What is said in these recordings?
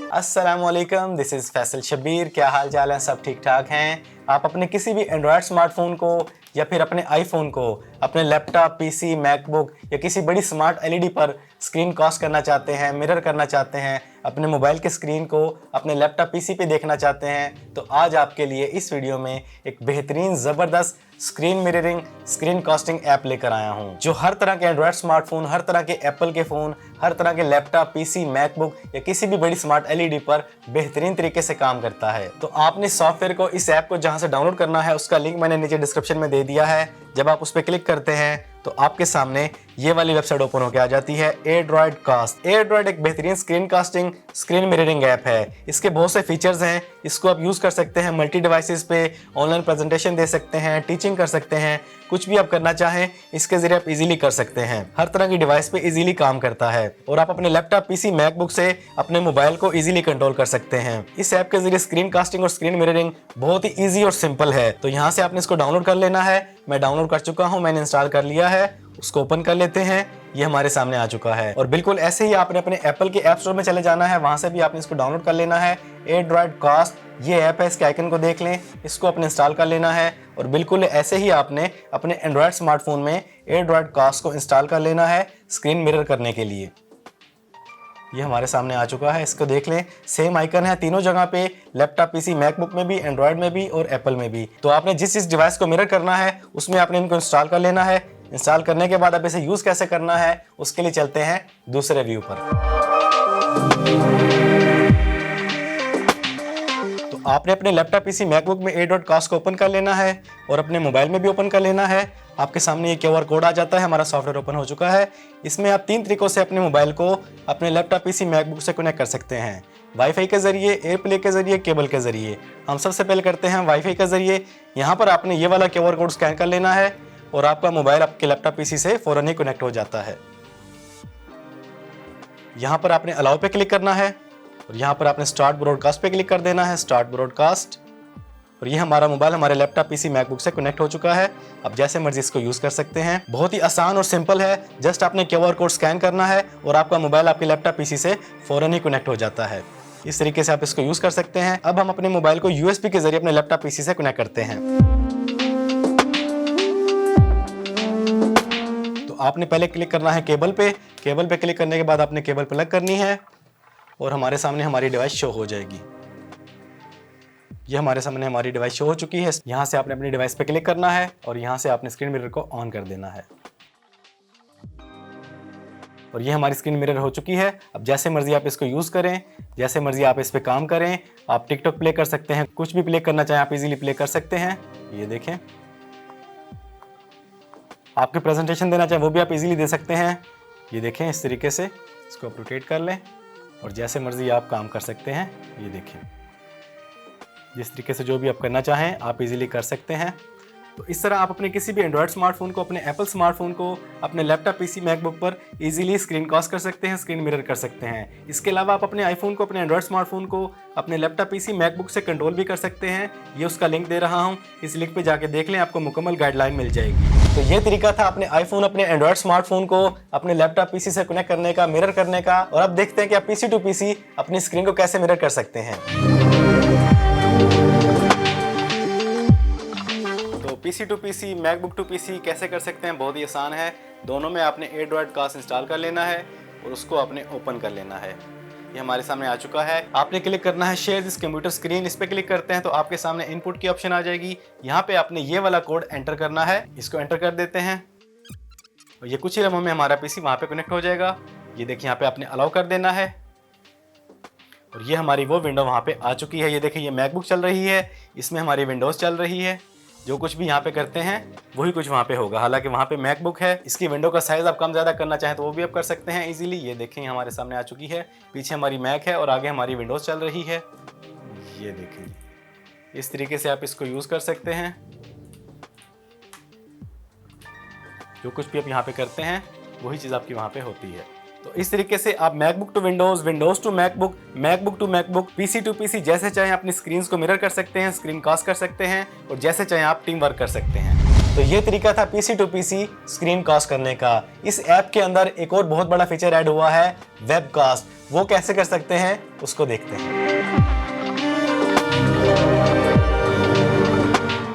अस्सलामुअलैकुम, this is Faisal Shabbir. क्या हाल चाल है? सब ठीक ठाक हैं? आप अपने किसी भी एंड्रॉयड स्मार्टफोन को या फिर अपने आईफोन को अपने लैपटॉप, पीसी, मैकबुक या किसी बड़ी स्मार्ट एलईडी पर स्क्रीन कास्ट करना चाहते हैं, मिरर करना चाहते हैं, अपने मोबाइल के स्क्रीन को अपने लैपटॉप, पीसी पे देखना चाहते हैं, तो आज आपके लिए इस वीडियो में एक बेहतरीन ज़बरदस्त screen mirroring, screen casting app लेकर आया हूं, जो हर तरह के एंड्रॉयड स्मार्टफोन, हर तरह के एप्पल के फ़ोन, हर तरह के लैपटॉप, पीसी, मैकबुक या किसी भी बड़ी स्मार्ट एलईडी पर बेहतरीन तरीके से काम करता है। तो आपने सॉफ्टवेयर को, इस ऐप को जहां से डाउनलोड करना है उसका लिंक मैंने नीचे डिस्क्रिप्शन में दे दिया है। जब आप उस पर क्लिक करते हैं तो आपके सामने ये वाली वेबसाइट ओपन होकर आ जाती है, एड्रॉयड कास्ट। एड्रॉयड एक बेहतरीन screen casting, screen mirroring app है। इसके बहुत से फीचर्स हैं। इसको आप यूज़ कर सकते हैं मल्टी डिवाइसेस पे, ऑनलाइन प्रेजेंटेशन दे सकते हैं, टीचिंग कर सकते हैं, कुछ भी आप करना चाहें इसके जरिए आप इजीली कर सकते हैं। हर तरह की डिवाइस पे इजीली काम करता है और आप अपने लैपटॉप, पीसी, मैकबुक से अपने मोबाइल को इजीली कंट्रोल कर सकते हैं। इस ऐप के जरिए स्क्रीन कास्टिंग और स्क्रीन मिररिंग बहुत ही ईजी और सिंपल है। तो यहाँ से आपने इसको डाउनलोड कर लेना है। मैं डाउनलोड कर चुका हूँ, मैंने इंस्टॉल कर लिया है। उसको ओपन कर लेते हैं। ये हमारे सामने आ चुका है और बिल्कुल ऐसे ही आपने अपने एप्पल के ऐप स्टोर में चले जाना है, वहां से भी आपने इसको डाउनलोड कर लेना है। एड्रॉयड कास्ट ये ऐप है, इसके आइकन को देख लें, इसको अपने इंस्टॉल कर लेना है और बिल्कुल ऐसे ही आपने अपने एंड्रॉयड स्मार्टफोन में एड्रॉयड कास्ट को इंस्टॉल कर लेना है स्क्रीन मिरर करने के लिए। ये हमारे सामने आ चुका है, इसको देख लें। सेम आइकन है तीनों जगह पे, लैपटॉप, पीसी, मैकबुक में भी, एंड्रॉयड में भी और एप्पल में भी। तो आपने जिस डिवाइस को मिरर करना है उसमें आपने इनको इंस्टॉल कर लेना है। इंस्टॉल करने के बाद अब इसे यूज़ कैसे करना है उसके लिए चलते हैं दूसरे व्यू पर। तो आपने अपने लैपटॉप, पीसी, मैकबुक में एड्रॉयड कास्ट को ओपन कर लेना है और अपने मोबाइल में भी ओपन कर लेना है। आपके सामने ये QR कोड आ जाता है, हमारा सॉफ्टवेयर ओपन हो चुका है। इसमें आप 3 तरीकों से अपने मोबाइल को अपने लैपटॉप, पीसी, मैकबुक से कनेक्ट कर सकते हैं। वाईफाई के जरिए, एयरप्ले के जरिए, केबल के जरिए। हम सबसे पहले करते हैं वाईफाई के जरिए। यहाँ पर आपने ये वाला QR कोड स्कैन कर लेना है और आपका मोबाइल आपके लैपटॉप, पीसी से फौरन ही कनेक्ट हो जाता है। यहाँ पर आपने अलाउ पे क्लिक करना है और यहाँ पर आपने स्टार्ट ब्रॉडकास्ट पे क्लिक कर देना है, स्टार्ट ब्रॉडकास्ट। और ये हमारा मोबाइल हमारे लैपटॉप, पीसी, मैकबुक से कनेक्ट हो चुका है। अब जैसे मर्जी इसको यूज़ कर सकते हैं। बहुत ही आसान और सिंपल है। जस्ट आपने QR कोड स्कैन करना है और आपका मोबाइल आपके लैपटॉप, पीसी से फौरन ही कनेक्ट हो जाता है। इस तरीके से आप इसको यूज़ कर सकते हैं। अब हम अपने मोबाइल को USB के जरिए अपने लैपटॉप, पीसी से कनेक्ट करते हैं। तो आपने पहले क्लिक करना है केबल पे। केबल पे क्लिक करने के बाद आपने केबल प्लग करनी है और हमारे सामने हमारी डिवाइस शो हो जाएगी। ये हमारे सामने हमारी डिवाइस शो हो चुकी है। यहाँ से आपने अपनी डिवाइस पे क्लिक करना है और यहाँ से आपने स्क्रीन मिरर को ऑन कर देना है और ये हमारी स्क्रीन मिरर हो चुकी है। अब जैसे मर्जी आप इसको यूज़ करें, जैसे मर्जी आप इस पे काम करें। आप टिकटॉक प्ले कर सकते हैं, कुछ भी प्ले करना चाहें आप इजीली प्ले कर सकते हैं। ये देखें, आपके प्रेजेंटेशन देना चाहें वो भी आप इजीली दे सकते हैं। ये देखें, इस तरीके से इसको आप रोटेट कर लें और जैसे मर्जी आप काम कर सकते हैं। ये देखें, जिस तरीके से जो भी आप करना चाहें आप इजीली कर सकते हैं। तो इस तरह आप अपने किसी भी एंड्रॉयड स्मार्टफोन को, अपने एप्पल स्मार्टफोन को अपने लैपटॉप, पीसी, मैकबुक पर इजीली स्क्रीन कास्ट कर सकते हैं, स्क्रीन मिरर कर सकते हैं। इसके अलावा आप अपने आईफोन को, अपने एंड्रॉयड स्मार्टफोन को अपने लैपटॉप, पीसी, मैकबुक से कंट्रोल भी कर सकते हैं। ये उसका लिंक दे रहा हूँ, इस लिंक पे जाके देख लें, आपको मुकम्मल गाइडलाइन मिल जाएगी। तो ये तरीका था अपने आईफोन, अपने एंड्रॉयड स्मार्टफोन को अपने लैपटॉप, पीसी से कनेक्ट करने का, मिरर करने का। और अब देखते हैं कि आप पीसी टू पीसी अपनी स्क्रीन को कैसे मिरर कर सकते हैं। PC to PC, MacBook to PC कैसे कर सकते हैं? बहुत ही आसान है। दोनों में आपने एड्रॉयड कास्ट इंस्टॉल कर लेना है और उसको आपने ओपन कर लेना है। ये हमारे सामने आ चुका है। आपने क्लिक करना है शेयर दिस कंप्यूटर स्क्रीन। इस पे क्लिक करते हैं तो आपके सामने इनपुट की ऑप्शन आ जाएगी। यहाँ पे आपने ये वाला कोड एंटर करना है, इसको एंटर कर देते हैं और ये कुछ ही लम्हों में हमारा पीसी वहाँ पे कनेक्ट हो जाएगा। ये देखिए, यहाँ पे आपने अलाउ कर देना है और ये हमारी वो विंडो वहाँ पे आ चुकी है। ये देखिए, ये मैकबुक चल रही है, इसमें हमारी विंडोज़ चल रही है। जो कुछ भी यहाँ पे करते हैं वही कुछ वहाँ पे होगा। हालांकि वहाँ पे मैकबुक है, इसकी विंडो का साइज़ आप कम ज़्यादा करना चाहें तो वो भी आप कर सकते हैं इजीली। ये देखें, हमारे सामने आ चुकी है। पीछे हमारी मैक है और आगे हमारी विंडोज़ चल रही है। ये देखें, इस तरीके से आप इसको यूज़ कर सकते हैं। जो कुछ भी आप यहाँ पे करते हैं वही चीज़ आपकी वहाँ पे होती है। तो इस तरीके से आप MacBook to Windows, Windows to MacBook, MacBook to MacBook, PC to PC जैसे चाहें अपनी स्क्रीन को मिरर कर सकते हैं, स्क्रीन कास्ट कर सकते हैं और जैसे चाहें आप टीम वर्क कर सकते हैं। तो ये तरीका था PC to PC screen cast करने का। इस ऐप के अंदर एक और बहुत बड़ा फीचर ऐड हुआ है, वेब कास्ट। वो कैसे कर सकते हैं उसको देखते हैं।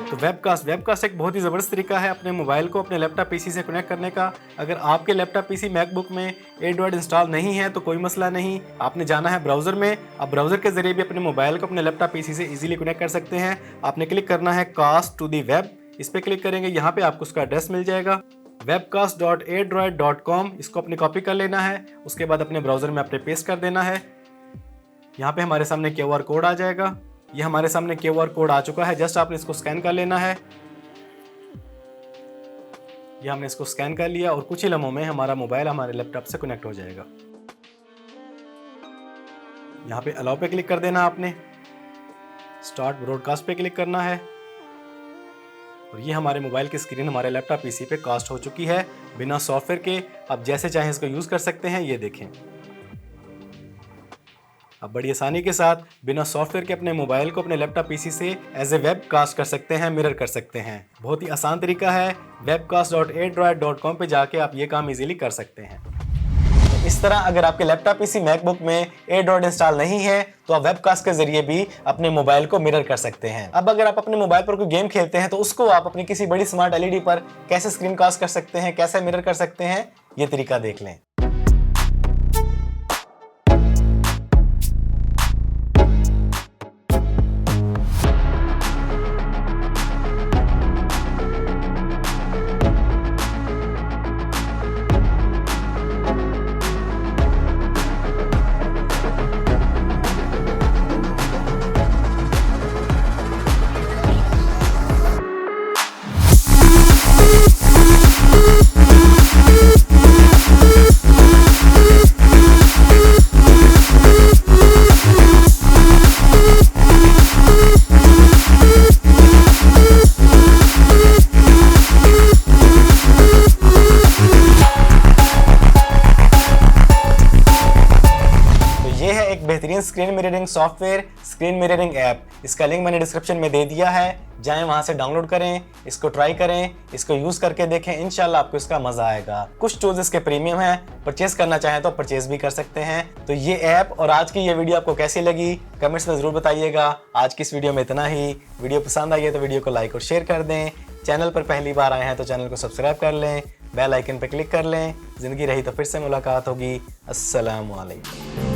तो वेबकास्ट एक बहुत ही ज़बरदस्त तरीका है अपने मोबाइल को अपने लैपटॉप पीसी से कनेक्ट करने का। अगर आपके लैपटॉप पीसी मैकबुक में एंड्रॉयड इंस्टॉल नहीं है तो कोई मसला नहीं, आपने जाना है ब्राउज़र में। आप ब्राउज़र के जरिए भी अपने मोबाइल को अपने लैपटॉप पीसी से इजीली कनेक्ट कर सकते हैं। आपने क्लिक करना है कास्ट टू दी वेब, इस पर क्लिक करेंगे, यहाँ पे आपको उसका एड्रेस मिल जाएगा webcast.android.com। इसको अपनी कॉपी कर लेना है, उसके बाद अपने ब्राउज़र में अपने पेस्ट कर देना है। यहाँ पे हमारे सामने QR कोड आ जाएगा। ये हमारे सामने QR कोड आ चुका है, जस्ट आपने इसको स्कैन कर लेना है। ये हमने इसको स्कैन कर लिया और कुछ ही लम्हों में हमारा मोबाइल हमारे लैपटॉप से कनेक्ट हो जाएगा। यहाँ पे अलाउ पे क्लिक कर देना आपने, स्टार्ट ब्रॉडकास्ट पे क्लिक करना है और ये हमारे मोबाइल की स्क्रीन हमारे लैपटॉप पीसी पे कास्ट हो चुकी है बिना सॉफ्टवेयर के। आप जैसे चाहें इसको यूज़ कर सकते हैं। ये देखें, आप बड़ी आसानी के साथ बिना सॉफ्टवेयर के अपने मोबाइल को अपने लैपटॉप पीसी से एज ए वेब कास्ट कर सकते हैं, मिरर कर सकते हैं। बहुत ही आसान तरीका है। webcast.android.com पे जाके आप ये काम इजीली कर सकते हैं। तो इस तरह अगर आपके लैपटॉप पीसी मैकबुक में एंड्रॉयड इंस्टॉल नहीं है तो आप वेबकास्ट के जरिए भी अपने मोबाइल को मिरर कर सकते हैं। अब अगर आप अपने मोबाइल पर कोई गेम खेलते हैं तो उसको आप अपनी किसी बड़ी स्मार्ट एलईडी पर कैसे स्क्रीन कास्ट कर सकते हैं, कैसे मिरर कर सकते हैं, ये तरीका देख लें। एक बेहतरीन screen mirroring software, screen mirroring app. इसका लिंक मैंने डिस्क्रिप्शन में दे दिया है, जाएं वहां से डाउनलोड करें, इसको ट्राई करें, इसको यूज करके देखें, इंशाल्लाह आपको इसका मजा आएगा। कुछ टूल्स इसके प्रीमियम हैं, परचेज करना चाहें तो परचेज भी कर सकते हैं। तो ये ऐप और आज की ये वीडियो आपको कैसी लगी कमेंट्स में जरूर बताइएगा। आज की इस वीडियो में इतना ही। वीडियो पसंद आई है तो वीडियो को लाइक और शेयर कर दें। चैनल पर पहली बार आए हैं तो चैनल को सब्सक्राइब कर लें, बेल आइकन पर क्लिक कर लें। जिंदगी रही तो फिर से मुलाकात होगी। अस्सलाम वालेकुम।